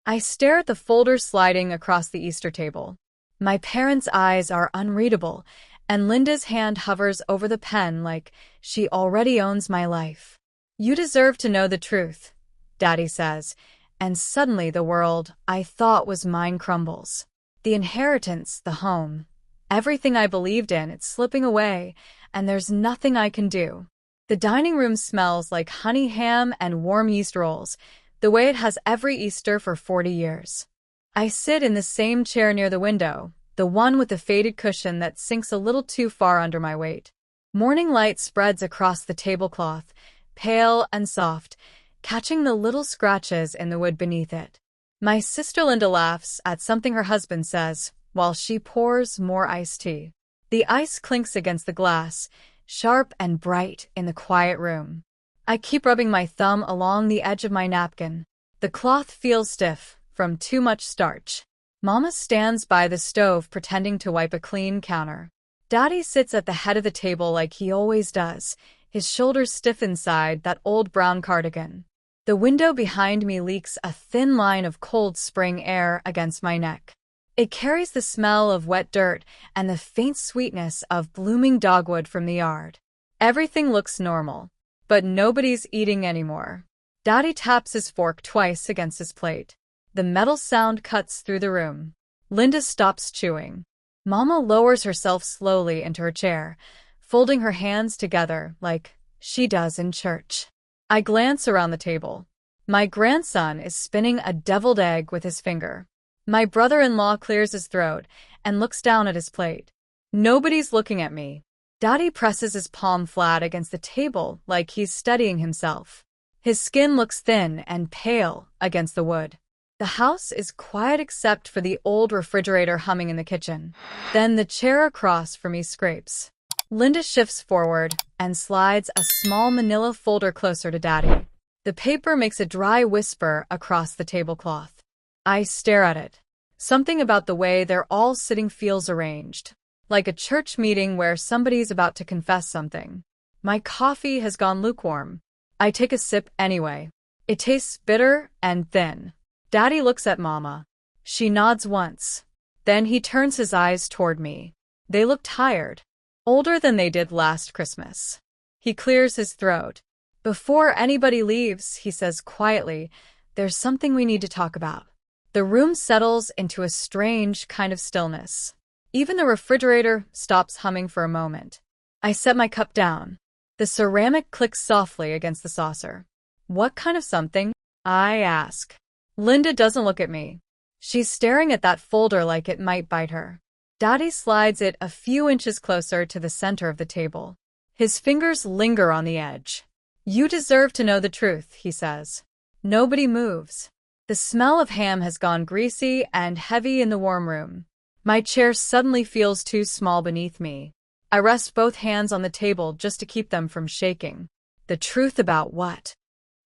I stare at the folder sliding across the Easter table. My parents' eyes are unreadable, and Linda's hand hovers over the pen like she already owns my life. You deserve to know the truth, Daddy says, and suddenly the world I thought was mine crumbles. The inheritance, the home, everything I believed in, it's slipping away, and there's nothing I can do. The dining room smells like honey ham and warm yeast rolls, the way it has every Easter for 40 years. I sit in the same chair near the window, the one with the faded cushion that sinks a little too far under my weight. Morning light spreads across the tablecloth, pale and soft, catching the little scratches in the wood beneath it. My sister Linda laughs at something her husband says, while she pours more iced tea. The ice clinks against the glass, sharp and bright in the quiet room. I keep rubbing my thumb along the edge of my napkin. The cloth feels stiff from too much starch. Mama stands by the stove pretending to wipe a clean counter. Daddy sits at the head of the table like he always does, his shoulders stiff inside that old brown cardigan. The window behind me leaks a thin line of cold spring air against my neck. It carries the smell of wet dirt and the faint sweetness of blooming dogwood from the yard. Everything looks normal, but nobody's eating anymore. Daddy taps his fork twice against his plate. The metal sound cuts through the room. Linda stops chewing. Mama lowers herself slowly into her chair, folding her hands together like she does in church. I glance around the table. My grandson is spinning a deviled egg with his finger. My brother-in-law clears his throat and looks down at his plate. Nobody's looking at me. Daddy presses his palm flat against the table like he's studying himself. His skin looks thin and pale against the wood. The house is quiet except for the old refrigerator humming in the kitchen. Then the chair across from me scrapes. Linda shifts forward and slides a small manila folder closer to Daddy. The paper makes a dry whisper across the tablecloth. I stare at it. Something about the way they're all sitting feels arranged, like a church meeting where somebody's about to confess something. My coffee has gone lukewarm. I take a sip anyway. It tastes bitter and thin. Daddy looks at Mama. She nods once. Then he turns his eyes toward me. They look tired, older than they did last Christmas. He clears his throat. Before anybody leaves, he says quietly, there's something we need to talk about. The room settles into a strange kind of stillness. Even the refrigerator stops humming for a moment. I set my cup down. The ceramic clicks softly against the saucer. What kind of something? I ask. Linda doesn't look at me. She's staring at that folder like it might bite her. Daddy slides it a few inches closer to the center of the table. His fingers linger on the edge. You deserve to know the truth, he says. Nobody moves. The smell of ham has gone greasy and heavy in the warm room. My chair suddenly feels too small beneath me. I rest both hands on the table just to keep them from shaking. The truth about what?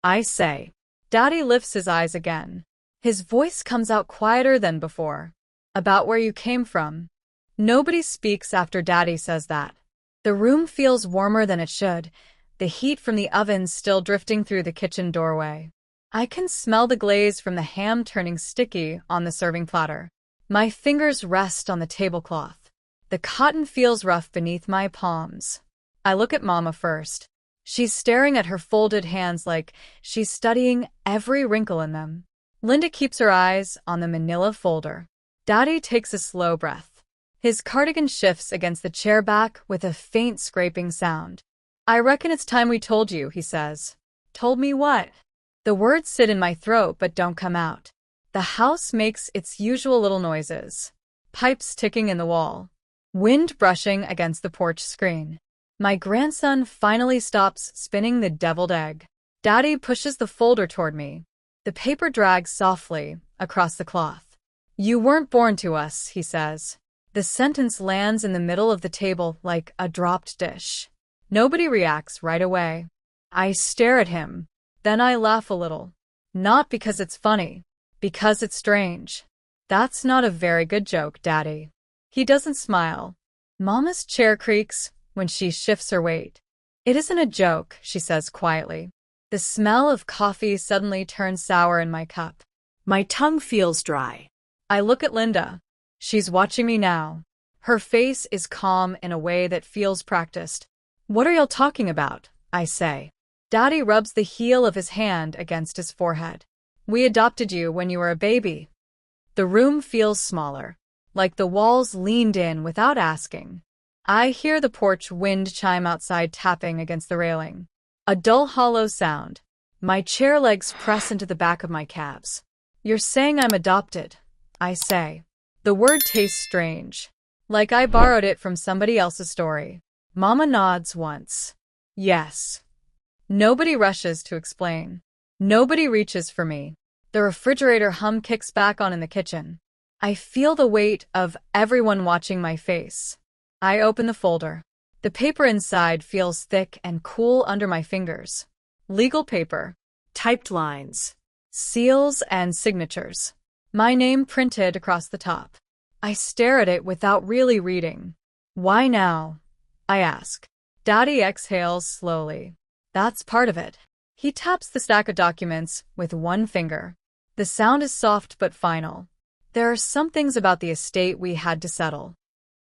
I say. Daddy lifts his eyes again. His voice comes out quieter than before. About where you came from. Nobody speaks after Daddy says that. The room feels warmer than it should, the heat from the oven still drifting through the kitchen doorway. I can smell the glaze from the ham turning sticky on the serving platter. My fingers rest on the tablecloth. The cotton feels rough beneath my palms. I look at Mama first. She's staring at her folded hands like she's studying every wrinkle in them. Linda keeps her eyes on the manila folder. Daddy takes a slow breath. His cardigan shifts against the chair back with a faint scraping sound. I reckon it's time we told you, he says. Told me what? The words sit in my throat but don't come out. The house makes its usual little noises. Pipes ticking in the wall. Wind brushing against the porch screen. My grandson finally stops spinning the deviled egg. Daddy pushes the folder toward me. The paper drags softly across the cloth. You weren't born to us, he says. The sentence lands in the middle of the table like a dropped dish. Nobody reacts right away. I stare at him. Then I laugh a little. Not because it's funny. Because it's strange. That's not a very good joke, Daddy. He doesn't smile. Mama's chair creaks when she shifts her weight. It isn't a joke, she says quietly. The smell of coffee suddenly turns sour in my cup. My tongue feels dry. I look at Linda. She's watching me now. Her face is calm in a way that feels practiced. What are y'all talking about? I say. Daddy rubs the heel of his hand against his forehead. We adopted you when you were a baby. The room feels smaller, like the walls leaned in without asking. I hear the porch wind chime outside tapping against the railing. A dull hollow sound. My chair legs press into the back of my calves. You're saying I'm adopted, I say. The word tastes strange, like I borrowed it from somebody else's story. Mama nods once. Yes. Nobody rushes to explain. Nobody reaches for me. The refrigerator hum kicks back on in the kitchen. I feel the weight of everyone watching my face. I open the folder. The paper inside feels thick and cool under my fingers. Legal paper. Typed lines. Seals and signatures. My name printed across the top. I stare at it without really reading. Why now? I ask. Daddy exhales slowly. That's part of it. He taps the stack of documents with one finger. The sound is soft but final. There are some things about the estate we had to settle.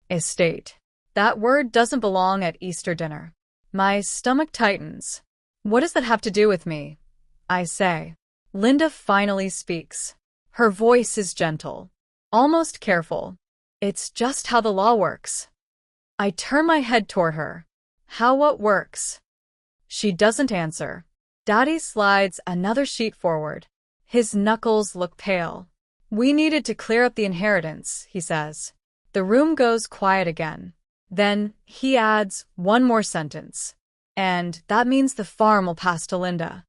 Estate. That word doesn't belong at Easter dinner. My stomach tightens. What does that have to do with me? I say. Linda finally speaks. Her voice is gentle, almost careful. It's just how the law works. I turn my head toward her. How what works? She doesn't answer. Daddy slides another sheet forward. His knuckles look pale. We needed to clear up the inheritance, he says. The room goes quiet again. Then he adds one more sentence. And that means the farm will pass to Linda.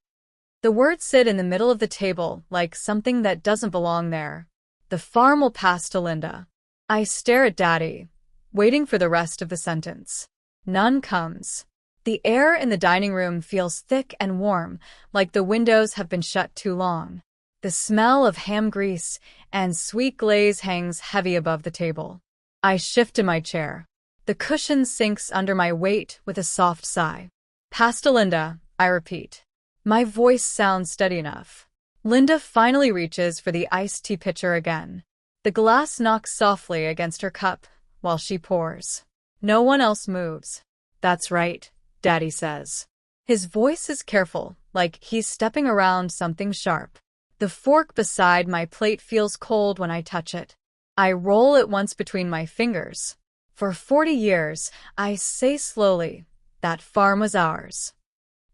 The words sit in the middle of the table like something that doesn't belong there. The farm will pass to Linda. I stare at Daddy, waiting for the rest of the sentence. None comes. The air in the dining room feels thick and warm, like the windows have been shut too long. The smell of ham grease and sweet glaze hangs heavy above the table. I shift in my chair. The cushion sinks under my weight with a soft sigh. Pass to Linda, I repeat. My voice sounds steady enough. Linda finally reaches for the iced tea pitcher again. The glass knocks softly against her cup while she pours. No one else moves. That's right, Daddy says. His voice is careful, like he's stepping around something sharp. The fork beside my plate feels cold when I touch it. I roll it once between my fingers. For 40 years, I say slowly, that farm was ours.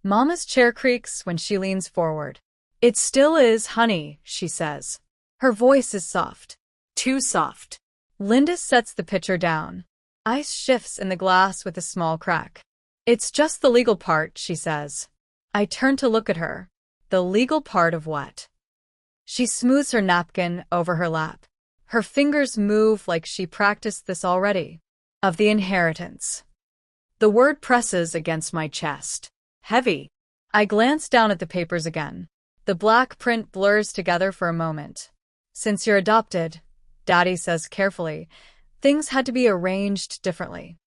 Mama's chair creaks when she leans forward. It still is, honey, she says. Her voice is soft. Too soft. Linda sets the pitcher down. Ice shifts in the glass with a small crack. It's just the legal part, she says. I turn to look at her. The legal part of what? She smooths her napkin over her lap. Her fingers move like she practiced this already. Of the inheritance. The word presses against my chest. Heavy. I glance down at the papers again. The black print blurs together for a moment. Since you're adopted, Daddy says carefully, things had to be arranged differently.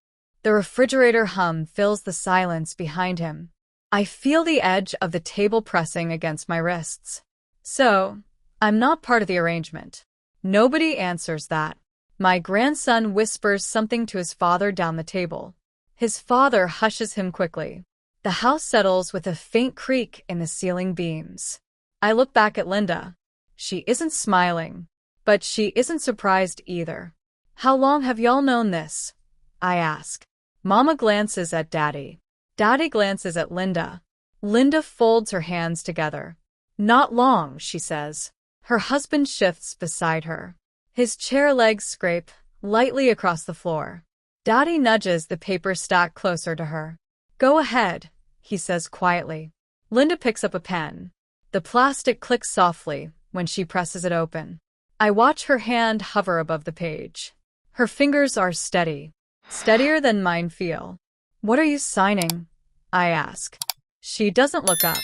The refrigerator hum fills the silence behind him. I feel the edge of the table pressing against my wrists. So, I'm not part of the arrangement. Nobody answers that. My grandson whispers something to his father down the table. His father hushes him quickly. The house settles with a faint creak in the ceiling beams. I look back at Linda. She isn't smiling, but she isn't surprised either. How long have y'all known this? I ask. Mama glances at Daddy. Daddy glances at Linda. Linda folds her hands together. Not long, she says. Her husband shifts beside her. His chair legs scrape lightly across the floor. Daddy nudges the paper stack closer to her. Go ahead, he says quietly. Linda picks up a pen. The plastic clicks softly when she presses it open. I watch her hand hover above the page. Her fingers are steady, steadier than mine feel. What are you signing? I ask. She doesn't look up.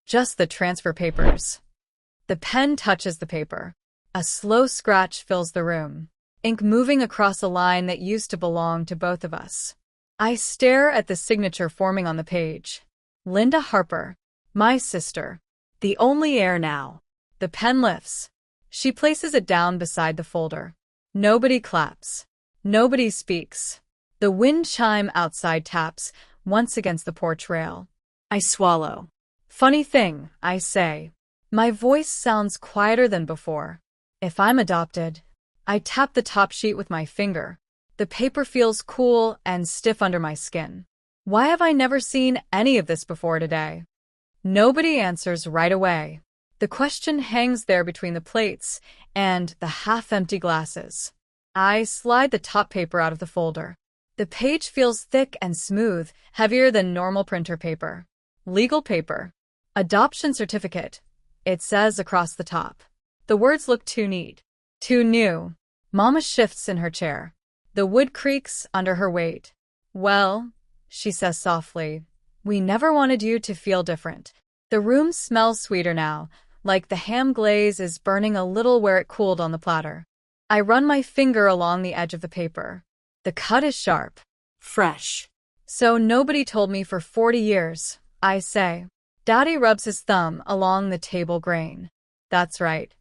Just the transfer papers. The pen touches the paper. A slow scratch fills the room, ink moving across a line that used to belong to both of us. I stare at the signature forming on the page. Linda Harper, my sister, the only heir now. The pen lifts. She places it down beside the folder. Nobody claps. Nobody speaks. The wind chime outside taps once against the porch rail. I swallow. Funny thing, I say. My voice sounds quieter than before. If I'm adopted, I tap the top sheet with my finger. The paper feels cool and stiff under my skin. Why have I never seen any of this before today? Nobody answers right away. The question hangs there between the plates and the half-empty glasses. I slide the top paper out of the folder. The page feels thick and smooth, heavier than normal printer paper. Legal paper. Adoption certificate. It says across the top. The words look too neat. Too new. Mama shifts in her chair. The wood creaks under her weight. Well, she says softly, we never wanted you to feel different. The room smells sweeter now, like the ham glaze is burning a little where it cooled on the platter. I run my finger along the edge of the paper. The cut is sharp. Fresh. So nobody told me for 40 years, I say. Daddy rubs his thumb along the table grain. That's right.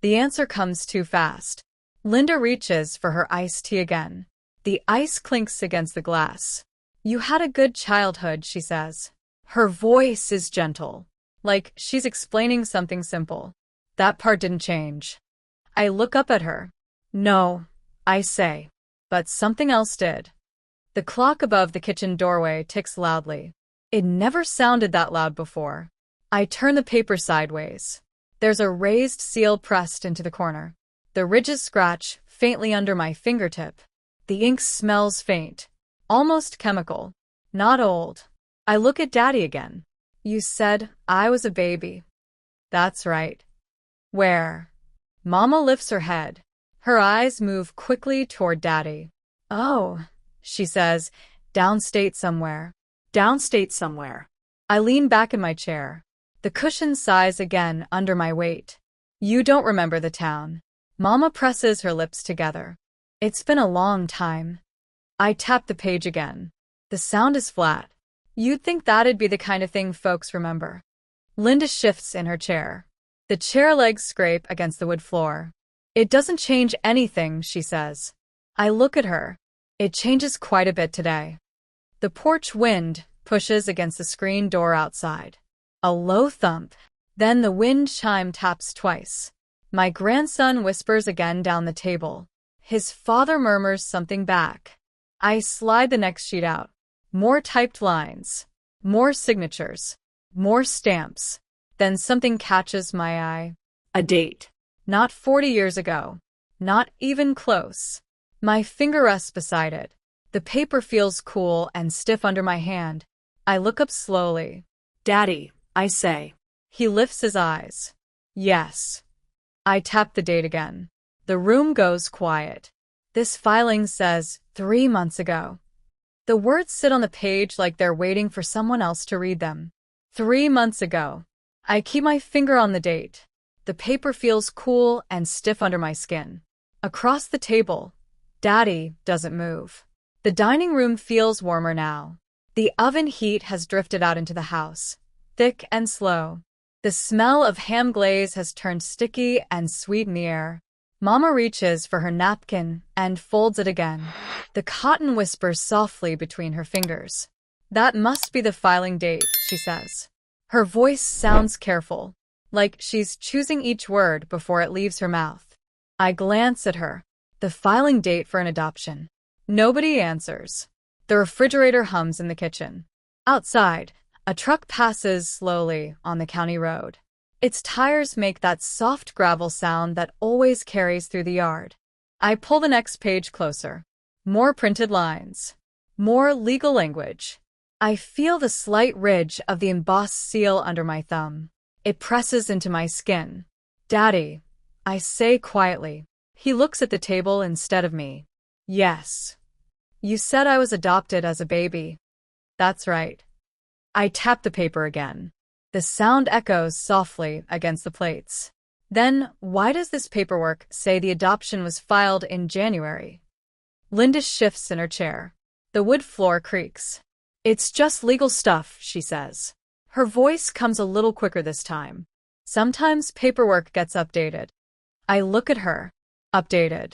The answer comes too fast. Linda reaches for her iced tea again. The ice clinks against the glass. You had a good childhood, she says. Her voice is gentle, like she's explaining something simple. That part didn't change. I look up at her. No, I say. But something else did. The clock above the kitchen doorway ticks loudly. It never sounded that loud before. I turn the paper sideways. There's a raised seal pressed into the corner. The ridges scratch faintly under my fingertip. The ink smells faint, almost chemical, not old. I look at Daddy again. You said I was a baby. That's right. Where? Mama lifts her head. Her eyes move quickly toward Daddy. Oh, she says, downstate somewhere. Downstate somewhere. I lean back in my chair. The cushion sighs again under my weight. You don't remember the town. Mama presses her lips together. It's been a long time. I tap the page again. The sound is flat. You'd think that'd be the kind of thing folks remember. Linda shifts in her chair. The chair legs scrape against the wood floor. It doesn't change anything, she says. I look at her. It changes quite a bit today. The porch wind pushes against the screen door outside. A low thump. Then the wind chime taps twice. My grandson whispers again down the table. His father murmurs something back. I slide the next sheet out. More typed lines. More signatures. More stamps. Then something catches my eye. A date. Not 40 years ago. Not even close. My finger rests beside it. The paper feels cool and stiff under my hand. I look up slowly. Daddy, I say. He lifts his eyes. Yes. I tap the date again. The room goes quiet. This filing says 3 months ago. The words sit on the page like they're waiting for someone else to read them. 3 months ago. I keep my finger on the date. The paper feels cool and stiff under my skin. Across the table, Daddy doesn't move. The dining room feels warmer now. The oven heat has drifted out into the house, thick and slow. The smell of ham glaze has turned sticky and sweet in the air. Mama reaches for her napkin and folds it again. The cotton whispers softly between her fingers. That must be the filing date, she says. Her voice sounds careful, like she's choosing each word before it leaves her mouth. I glance at her. The filing date for an adoption. Nobody answers. The refrigerator hums in the kitchen. Outside, a truck passes slowly on the county road. Its tires make that soft gravel sound that always carries through the yard. I pull the next page closer. More printed lines. More legal language. I feel the slight ridge of the embossed seal under my thumb. It presses into my skin. Daddy, I say quietly. He looks at the table instead of me. Yes. You said I was adopted as a baby. That's right. I tap the paper again. The sound echoes softly against the plates. Then, why does this paperwork say the adoption was filed in January? Linda shifts in her chair. The wood floor creaks. It's just legal stuff, she says. Her voice comes a little quicker this time. Sometimes paperwork gets updated. I look at her. Updated.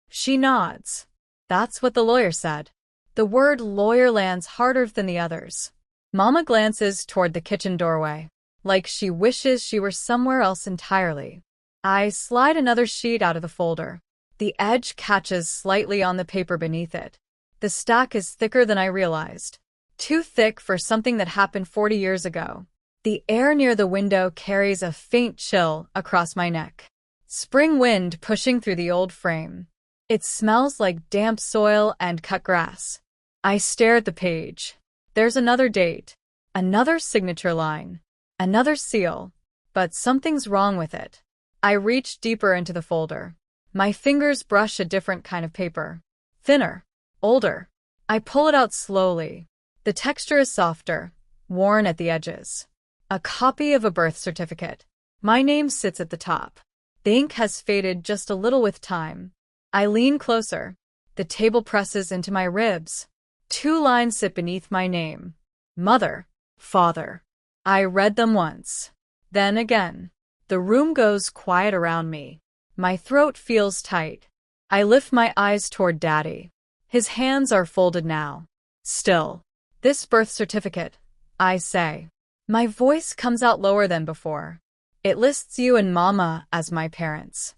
She nods. That's what the lawyer said. The word lawyer lands harder than the others. Mama glances toward the kitchen doorway, like she wishes she were somewhere else entirely. I slide another sheet out of the folder. The edge catches slightly on the paper beneath it. The stack is thicker than I realized. Too thick for something that happened 40 years ago. The air near the window carries a faint chill across my neck. Spring wind pushing through the old frame. It smells like damp soil and cut grass. I stare at the page. There's another date, another signature line, another seal, but something's wrong with it. I reach deeper into the folder. My fingers brush a different kind of paper. Thinner, older. I pull it out slowly. The texture is softer, worn at the edges. A copy of a birth certificate. My name sits at the top. The ink has faded just a little with time. I lean closer. The table presses into my ribs. 2 lines sit beneath my name. Mother, father. I read them once. Then again. The room goes quiet around me. My throat feels tight. I lift my eyes toward Daddy. His hands are folded now. Still. This birth certificate, I say. My voice comes out lower than before. It lists you and Mama as my parents.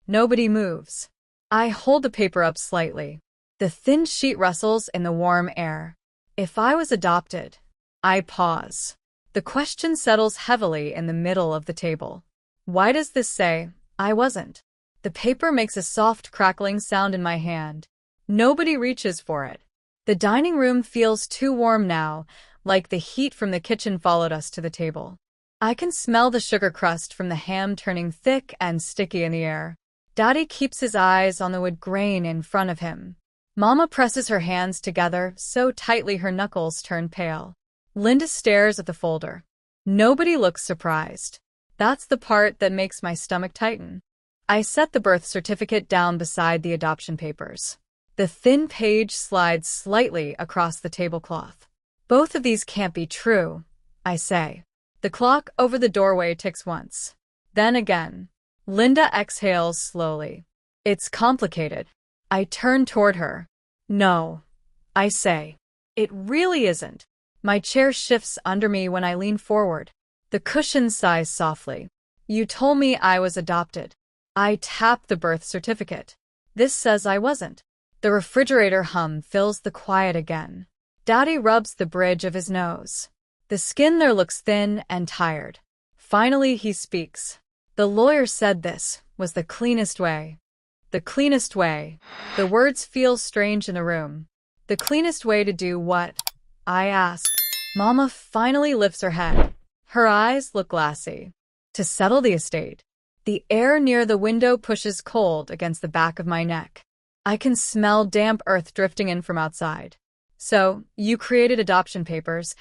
Nobody moves. I hold the paper up slightly. The thin sheet rustles in the warm air. If I was adopted, I pause. The question settles heavily in the middle of the table. Why does this say, I wasn't? The paper makes a soft crackling sound in my hand. Nobody reaches for it. The dining room feels too warm now, like the heat from the kitchen followed us to the table. I can smell the sugar crust from the ham turning thick and sticky in the air. Daddy keeps his eyes on the wood grain in front of him. Mama presses her hands together so tightly her knuckles turn pale. Linda stares at the folder. Nobody looks surprised. That's the part that makes my stomach tighten. I set the birth certificate down beside the adoption papers. The thin page slides slightly across the tablecloth. Both of these can't be true, I say. The clock over the doorway ticks once. Then again. Linda exhales slowly. It's complicated. I turn toward her. No, I say. It really isn't. My chair shifts under me when I lean forward. The cushion sighs softly. You told me I was adopted. I tap the birth certificate. This says I wasn't. The refrigerator hum fills the quiet again. Daddy rubs the bridge of his nose. The skin there looks thin and tired. Finally he speaks. The lawyer said this was the cleanest way. The cleanest way. The words feel strange in the room. The cleanest way to do what? I ask. Mama finally lifts her head. Her eyes look glassy. To settle the estate. The air near the window pushes cold against the back of my neck. I can smell damp earth drifting in from outside. So, you created adoption papers,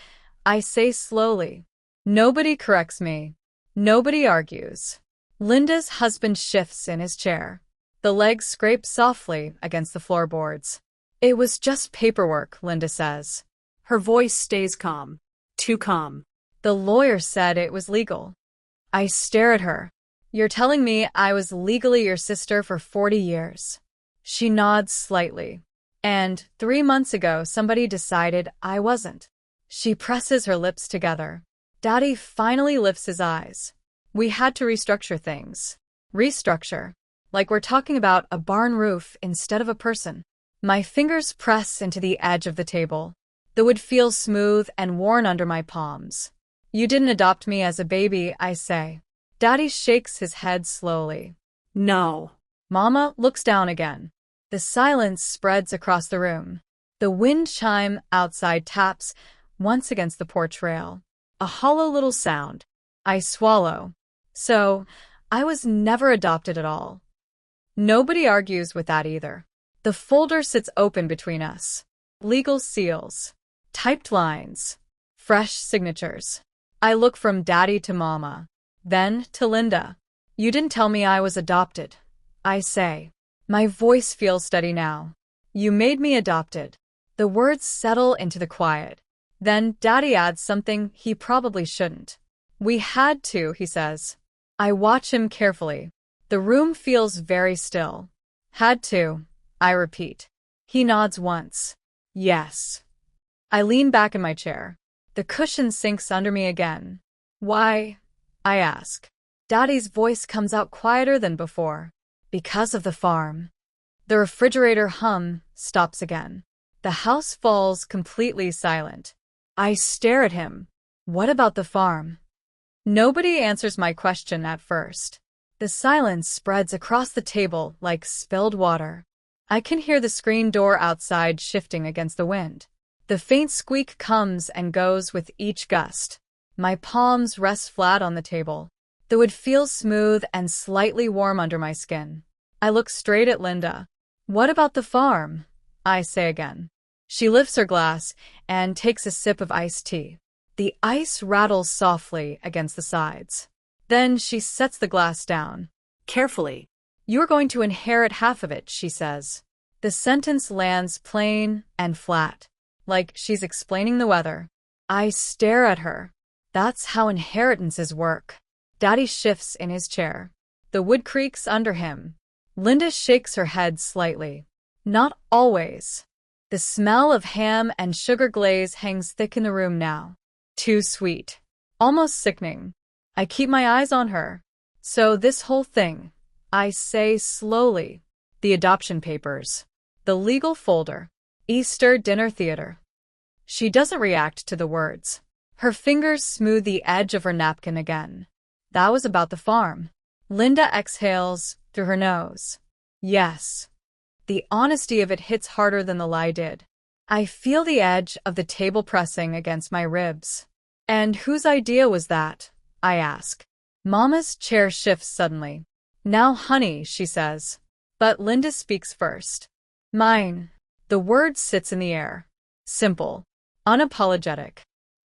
I say slowly. Nobody corrects me. Nobody argues. Linda's husband shifts in his chair. The legs scrape softly against the floorboards. It was just paperwork, Linda says. Her voice stays calm. Too calm. The lawyer said it was legal. I stare at her. You're telling me I was legally your sister for 40 years. She nods slightly. And 3 months ago, somebody decided I wasn't. She presses her lips together. Daddy finally lifts his eyes. We had to restructure things. Restructure. Like we're talking about a barn roof instead of a person. My fingers press into the edge of the table. The wood feels smooth and worn under my palms. You didn't adopt me as a baby, I say. Daddy shakes his head slowly. No. Mama looks down again. The silence spreads across the room. The wind chime outside taps once against the porch rail. A hollow little sound. I swallow. So, I was never adopted at all. Nobody argues with that either. The folder sits open between us. Legal seals. Typed lines. Fresh signatures. I look from Daddy to Mama. Then to Linda. You didn't tell me I was adopted, I say. My voice feels steady now. You made me adopted. The words settle into the quiet. Then Daddy adds something he probably shouldn't. We had to, he says. I watch him carefully. The room feels very still. Had to, I repeat. He nods once. Yes. I lean back in my chair. The cushion sinks under me again. Why? I ask. Daddy's voice comes out quieter than before. Because of the farm. The refrigerator hum stops again. The house falls completely silent. I stare at him. What about the farm? Nobody answers my question at first. The silence spreads across the table like spilled water. I can hear the screen door outside shifting against the wind. The faint squeak comes and goes with each gust. My palms rest flat on the table. The wood feels smooth and slightly warm under my skin. I look straight at Linda. What about the farm? I say again. She lifts her glass and takes a sip of iced tea. The ice rattles softly against the sides. Then she sets the glass down. Carefully. You're going to inherit half of it, she says. The sentence lands plain and flat, like she's explaining the weather. I stare at her. That's how inheritances work. Daddy shifts in his chair. The wood creaks under him. Linda shakes her head slightly. Not always. The smell of ham and sugar glaze hangs thick in the room now. Too sweet. Almost sickening. I keep my eyes on her. So this whole thing, I say slowly. The adoption papers. The legal folder. Easter dinner theater. She doesn't react to the words. Her fingers smooth the edge of her napkin again. That was about the farm. Linda exhales through her nose. Yes. The honesty of it hits harder than the lie did. I feel the edge of the table pressing against my ribs. And whose idea was that? I ask. Mama's chair shifts suddenly. Now, honey, she says. But Linda speaks first. Mine. The word sits in the air. Simple. Unapologetic.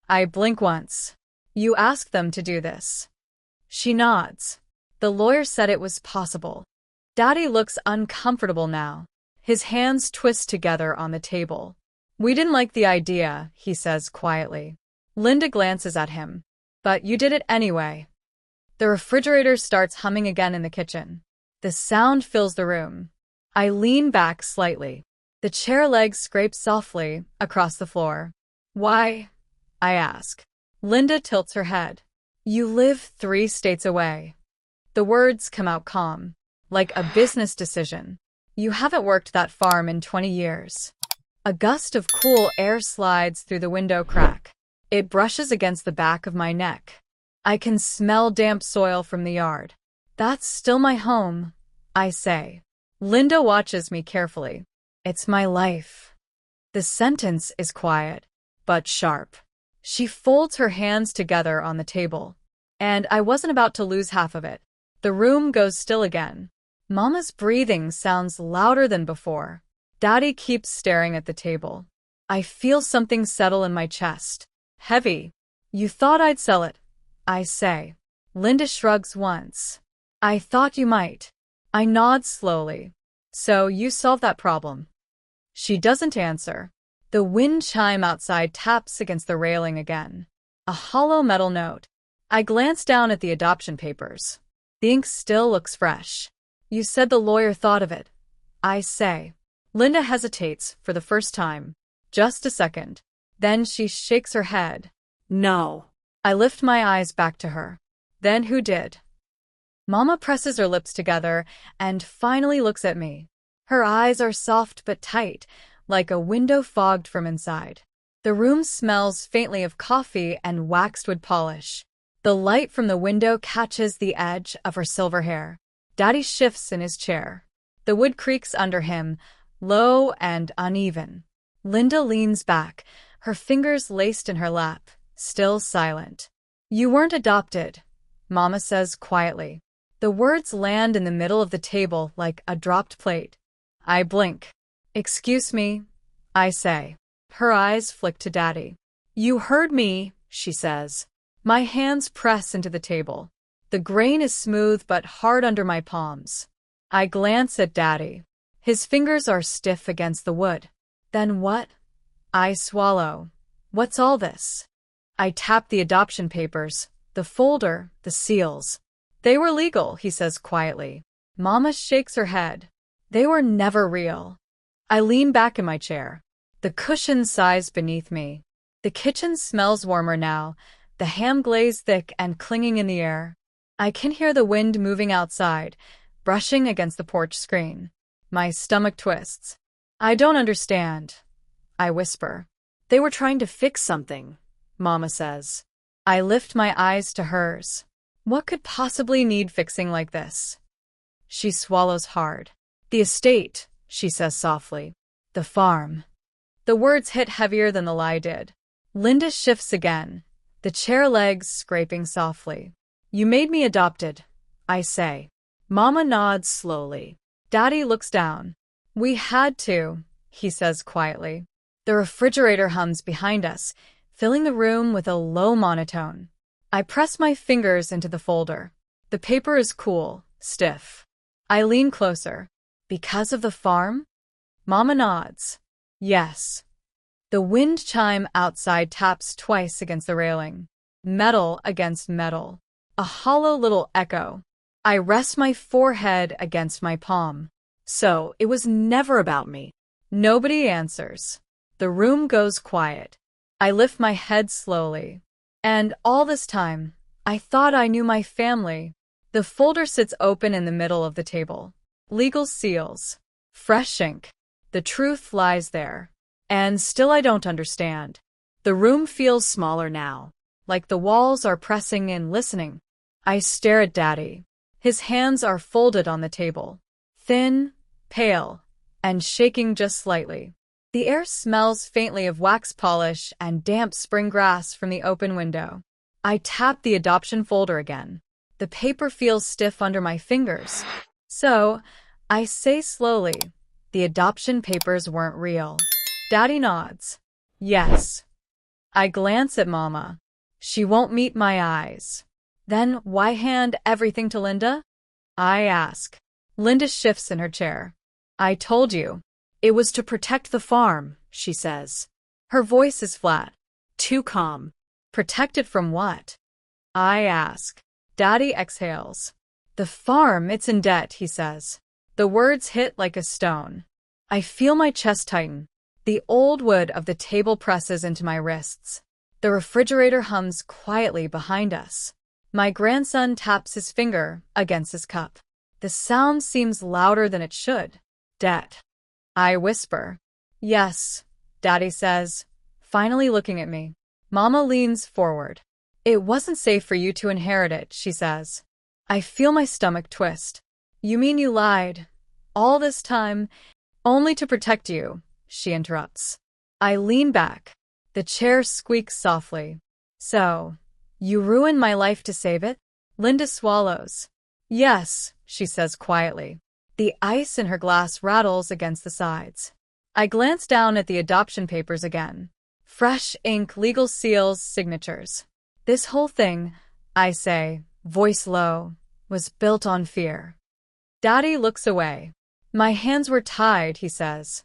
I blink once. You asked them to do this. She nods. The lawyer said it was possible. Daddy looks uncomfortable now. His hands twist together on the table. We didn't like the idea, he says quietly. Linda glances at him. But you did it anyway. The refrigerator starts humming again in the kitchen. The sound fills the room. I lean back slightly. The chair legs scrape softly across the floor. Why? I ask. Linda tilts her head. You live 3 states away. The words come out calm, like a business decision. You haven't worked that farm in 20 years. A gust of cool air slides through the window crack. It brushes against the back of my neck. I can smell damp soil from the yard. That's still my home, I say. Linda watches me carefully. It's my life. The sentence is quiet, but sharp. She folds her hands together on the table. And I wasn't about to lose half of it. The room goes still again. Mama's breathing sounds louder than before. Daddy keeps staring at the table. I feel something settle in my chest. Heavy. You thought I'd sell it, I say. Linda shrugs once. I thought you might. I nod slowly. So you solved that problem. She doesn't answer. The wind chime outside taps against the railing again. A hollow metal note. I glance down at the adoption papers. The ink still looks fresh. You said the lawyer thought of it, I say. Linda hesitates for the first time. Just a second. Then she shakes her head. No. I lift my eyes back to her. Then who did? Mama presses her lips together and finally looks at me. Her eyes are soft but tight, like a window fogged from inside. The room smells faintly of coffee and waxed wood polish. The light from the window catches the edge of her silver hair. Daddy shifts in his chair. The wood creaks under him, low and uneven. Linda leans back, her fingers laced in her lap, still silent. You weren't adopted, Mama says quietly. The words land in the middle of the table like a dropped plate. I blink. Excuse me, I say. Her eyes flick to Daddy. You heard me, she says. My hands press into the table. The grain is smooth but hard under my palms. I glance at Daddy. His fingers are stiff against the wood. Then what? I swallow. What's all this? I tap the adoption papers, the folder, the seals. They were legal, he says quietly. Mama shakes her head. They were never real. I lean back in my chair. The cushion sighs beneath me. The kitchen smells warmer now, the ham glaze thick and clinging in the air. I can hear the wind moving outside, brushing against the porch screen. My stomach twists. I don't understand, I whisper. They were trying to fix something, Mama says. I lift my eyes to hers. What could possibly need fixing like this? She swallows hard. The estate, she says softly. The farm. The words hit heavier than the lie did. Linda shifts again, the chair legs scraping softly. You made me adopted, I say. Mama nods slowly. Daddy looks down. We had to, he says quietly. The refrigerator hums behind us, filling the room with a low monotone. I press my fingers into the folder. The paper is cool, stiff. I lean closer. Because of the farm? Mama nods. Yes. The wind chime outside taps twice against the railing. Metal against metal. A hollow little echo. I rest my forehead against my palm. So, it was never about me. Nobody answers. The room goes quiet. I lift my head slowly. And all this time, I thought I knew my family. The folder sits open in the middle of the table. Legal seals. Fresh ink. The truth lies there. And still I don't understand. The room feels smaller now, like the walls are pressing in, listening. I stare at Daddy. His hands are folded on the table. Thin, pale, and shaking just slightly. The air smells faintly of wax polish and damp spring grass from the open window. I tap the adoption folder again. The paper feels stiff under my fingers. So, I say slowly, the adoption papers weren't real. Daddy nods. Yes. I glance at Mama. She won't meet my eyes. Then why hand everything to Linda? I ask. Linda shifts in her chair. I told you. It was to protect the farm, she says. Her voice is flat. Too calm. Protect it from what? I ask. Daddy exhales. The farm, it's in debt, he says. The words hit like a stone. I feel my chest tighten. The old wood of the table presses into my wrists. The refrigerator hums quietly behind us. My grandson taps his finger against his cup. The sound seems louder than it should. Debt. I whisper. Yes, Daddy says, finally looking at me. Mama leans forward. It wasn't safe for you to inherit it, she says. I feel my stomach twist. You mean you lied? All this time, only to protect you, she interrupts. I lean back. The chair squeaks softly. So, you ruined my life to save it? Linda swallows. Yes, she says quietly. The ice in her glass rattles against the sides. I glance down at the adoption papers again. Fresh ink, legal seals, signatures. This whole thing, I say, voice low, was built on fear. Daddy looks away. My hands were tied, he says.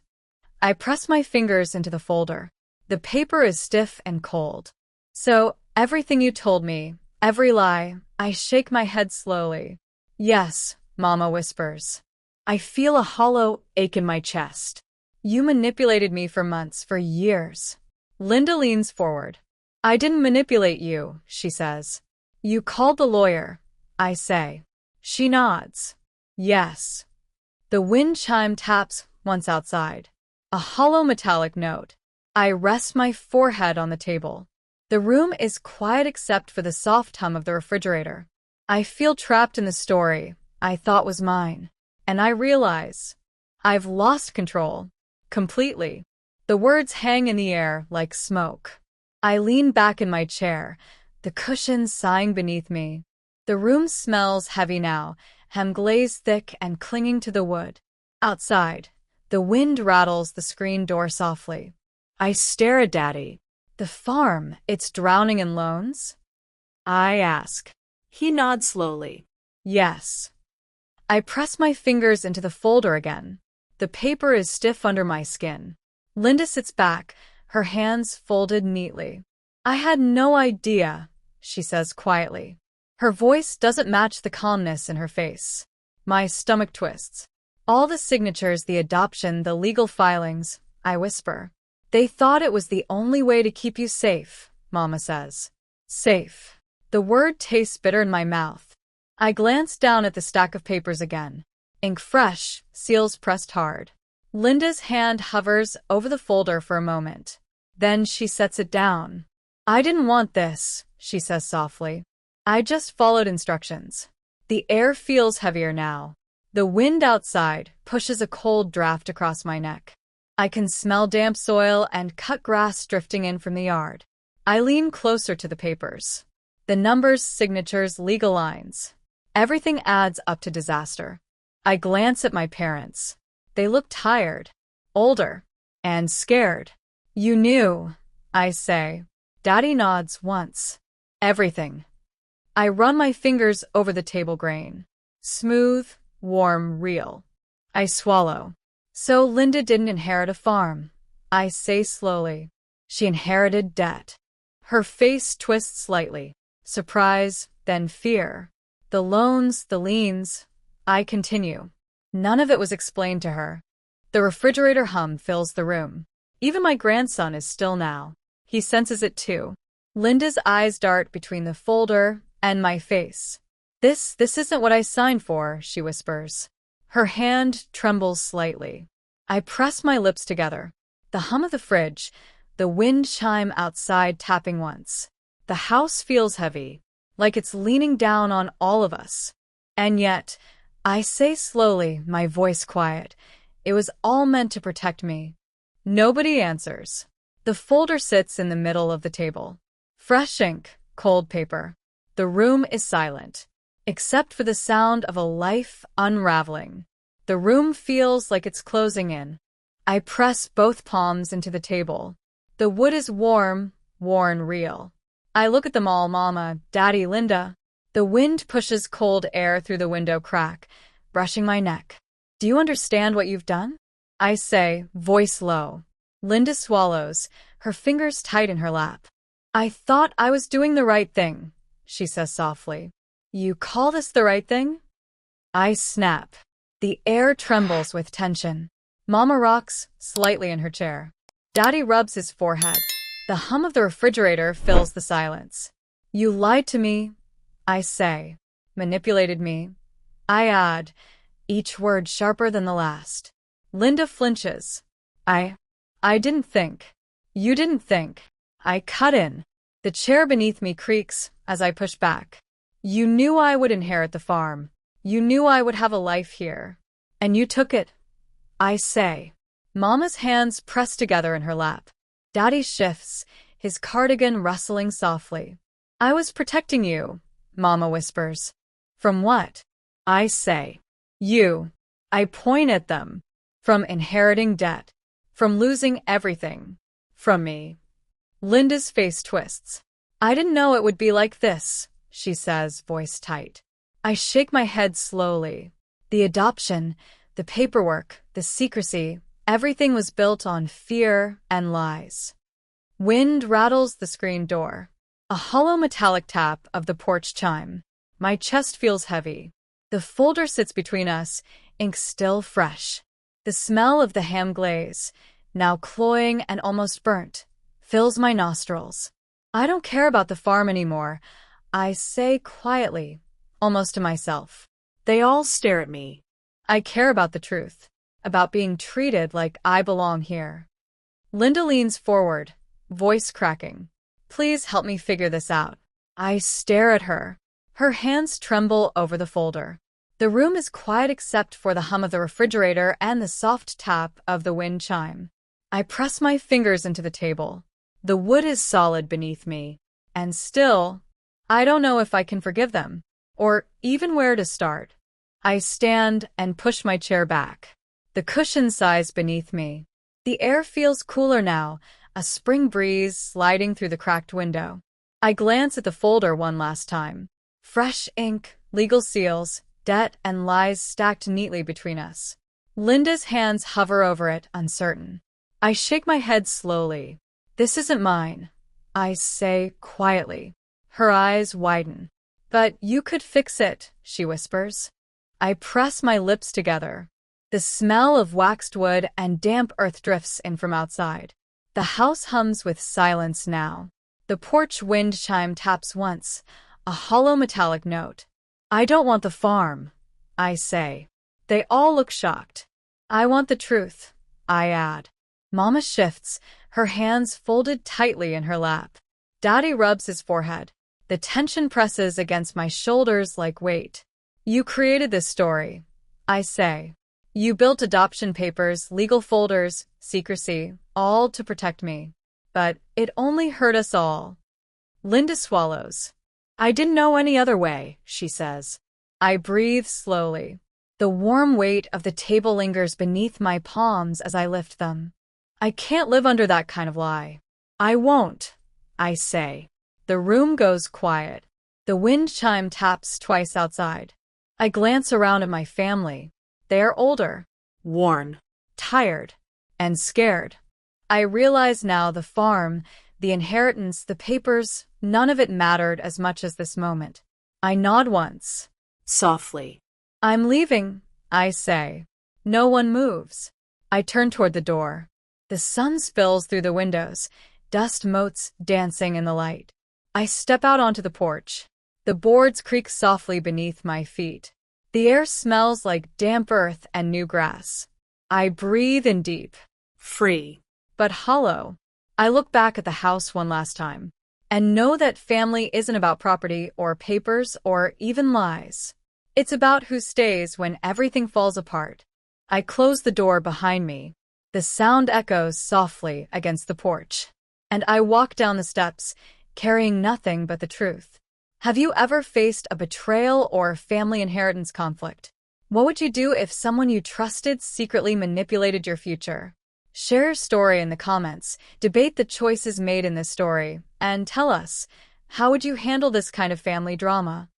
I press my fingers into the folder. The paper is stiff and cold. So, everything you told me, every lie, I shake my head slowly. Yes, Mama whispers. I feel a hollow ache in my chest. You manipulated me for months, for years. Linda leans forward. I didn't manipulate you, she says. You called the lawyer, I say. She nods. Yes. The wind chime taps once outside. A hollow metallic note. I rest my forehead on the table. The room is quiet except for the soft hum of the refrigerator. I feel trapped in the story I thought was mine. And I realize I've lost control. Completely. The words hang in the air like smoke. I lean back in my chair, the cushions sighing beneath me. The room smells heavy now, hem glazed thick and clinging to the wood. Outside, the wind rattles the screen door softly. I stare at Daddy. The farm, it's drowning in loans? I ask. He nods slowly. Yes. I press my fingers into the folder again. The paper is stiff under my skin. Linda sits back, her hands folded neatly. I had no idea, she says quietly. Her voice doesn't match the calmness in her face. My stomach twists. All the signatures, the adoption, the legal filings, I whisper. They thought it was the only way to keep you safe, Mama says. Safe. The word tastes bitter in my mouth. I glance down at the stack of papers again. Ink fresh, seals pressed hard. Linda's hand hovers over the folder for a moment. Then she sets it down. I didn't want this, she says softly. I just followed instructions. The air feels heavier now. The wind outside pushes a cold draft across my neck. I can smell damp soil and cut grass drifting in from the yard. I lean closer to the papers. The numbers, signatures, legal lines. Everything adds up to disaster. I glance at my parents. They look tired, older, and scared. You knew, I say. Daddy nods once. Everything. I run my fingers over the table grain. Smooth, warm, real. I swallow. So Linda didn't inherit a farm, I say slowly. She inherited debt. Her face twists slightly. Surprise, then fear. The loans, the liens. I continue. None of it was explained to her. The refrigerator hum fills the room. Even my grandson is still now. He senses it too. Linda's eyes dart between the folder and my face. This isn't what I signed for, she whispers. Her hand trembles slightly. I press my lips together. The hum of the fridge, the wind chime outside tapping once. The house feels heavy, like it's leaning down on all of us. And yet, I say slowly, my voice quiet, it was all meant to protect me. Nobody answers. The folder sits in the middle of the table. Fresh ink, cold paper. The room is silent, except for the sound of a life unraveling. The room feels like it's closing in. I press both palms into the table. The wood is warm, worn, real. I look at them all, Mama, Daddy, Linda. The wind pushes cold air through the window crack, brushing my neck. Do you understand what you've done? I say, voice low. Linda swallows, her fingers tight in her lap. I thought I was doing the right thing, she says softly. You call this the right thing? I snap. The air trembles with tension. Mama rocks slightly in her chair. Daddy rubs his forehead. The hum of the refrigerator fills the silence. You lied to me, I say. Manipulated me. I add, each word sharper than the last. Linda flinches. I didn't think. You didn't think. I cut in. The chair beneath me creaks as I push back. You knew I would inherit the farm. You knew I would have a life here. And you took it, I say. Mama's hands press together in her lap. Daddy shifts, his cardigan rustling softly. I was protecting you, Mama whispers. From what? I say. You. I point at them. From inheriting debt. From losing everything. From me. Linda's face twists. I didn't know it would be like this, she says, voice tight. I shake my head slowly. The adoption, the paperwork, the secrecy, everything was built on fear and lies. Wind rattles the screen door. A hollow metallic tap of the porch chime. My chest feels heavy. The folder sits between us, ink still fresh. The smell of the ham glaze, now cloying and almost burnt, fills my nostrils. I don't care about the farm anymore, I say quietly, almost to myself. They all stare at me. I care about the truth, about being treated like I belong here. Linda leans forward, voice cracking. Please help me figure this out. I stare at her. Her hands tremble over the folder. The room is quiet except for the hum of the refrigerator and the soft tap of the wind chime. I press my fingers into the table. The wood is solid beneath me. And still, I don't know if I can forgive them, or even where to start. I stand and push my chair back. The cushion sighs beneath me. The air feels cooler now, a spring breeze sliding through the cracked window. I glance at the folder one last time. Fresh ink, legal seals, debt and lies stacked neatly between us. Linda's hands hover over it, uncertain. I shake my head slowly. This isn't mine, I say quietly. Her eyes widen. But you could fix it, she whispers. I press my lips together. The smell of waxed wood and damp earth drifts in from outside. The house hums with silence now. The porch wind chime taps once, a hollow metallic note. I don't want the farm, I say. They all look shocked. I want the truth, I add. Mama shifts, her hands folded tightly in her lap. Daddy rubs his forehead. The tension presses against my shoulders like weight. You created this story, I say. You built adoption papers, legal folders, secrecy, all to protect me. But it only hurt us all. Linda swallows. I didn't know any other way, she says. I breathe slowly. The warm weight of the table lingers beneath my palms as I lift them. I can't live under that kind of lie. I won't, I say. The room goes quiet. The wind chime taps twice outside. I glance around at my family. They are older, Worn. tired, and scared. I realize now the farm, the inheritance, the papers, none of it mattered as much as this moment. I nod once. Softly. I'm leaving, I say. No one moves. I turn toward the door. The sun spills through the windows, dust motes dancing in the light. I step out onto the porch. The boards creak softly beneath my feet. The air smells like damp earth and new grass. I breathe in deep. Free. But hollow. I look back at the house one last time and know that family isn't about property or papers or even lies. It's about who stays when everything falls apart. I close the door behind me. The sound echoes softly against the porch. And I walk down the steps, carrying nothing but the truth. Have you ever faced a betrayal or family inheritance conflict? What would you do if someone you trusted secretly manipulated your future? Share your story in the comments, debate the choices made in this story, and tell us, how would you handle this kind of family drama?